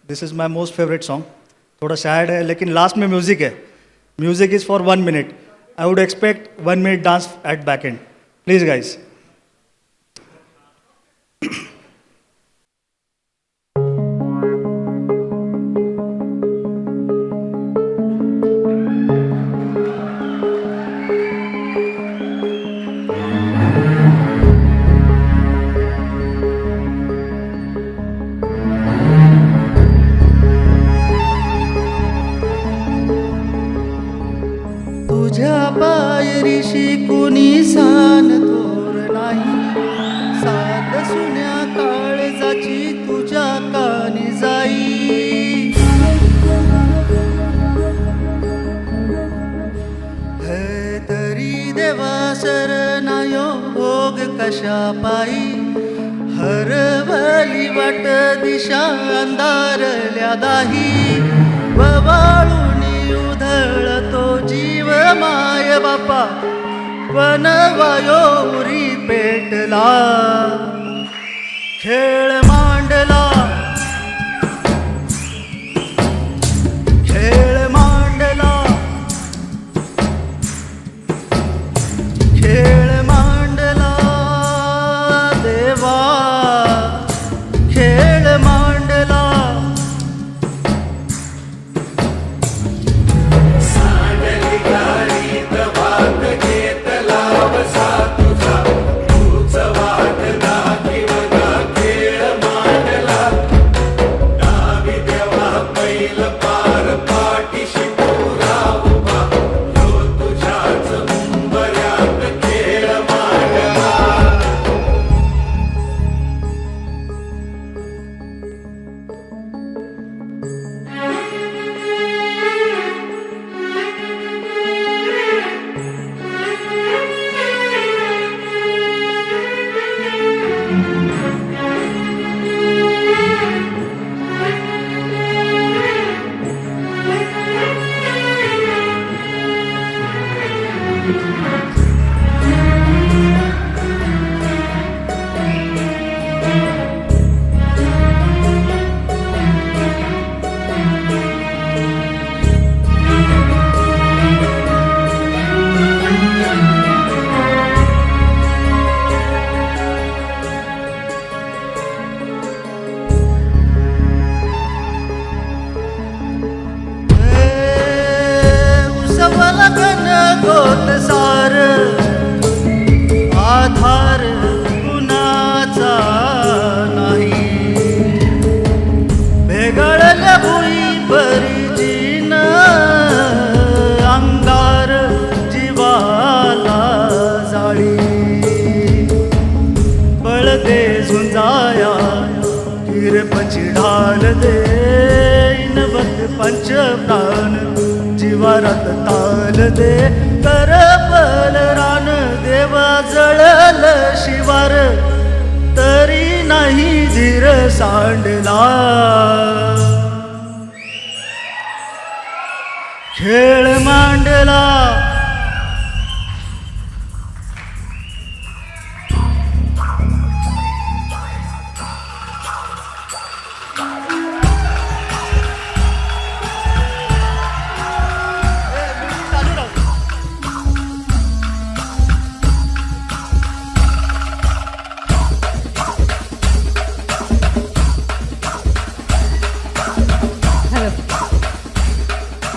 This is my most favourite song. थोड़ा sad है लेकिन लास्ट में म्यूज़िक है. Music is for 1 minute. I would expect 1 minute dance at back end. Please guys. तुझ्या पायरीशी कुणी San थोर नाही. साध सुन्या काळजाची तुझ्या कानी जाई. हे तरी देवा शरणायो भोग कशा पायी. हरवली वाट दिशा अंधारल्या दाही. ववाळूनी उधळतो जीव माय बापा. वनवायो उरी पेटला. खेळ मांडला. खेळ मांडला. खेळ मांडला देवा. खेळ मांडला. गोत सार आधार कुणाचा नाही. भेगळल्या भुई बरी जीन अंगार जीवाला जाळी. बळ दे झुंजाया हिरपची ढाल दे. इनवत पंच प्राण जीवारात ताल दे. कर पल रान देवा जळल शिवार. तरी नाही धीर सांडला. खेळ मांडला.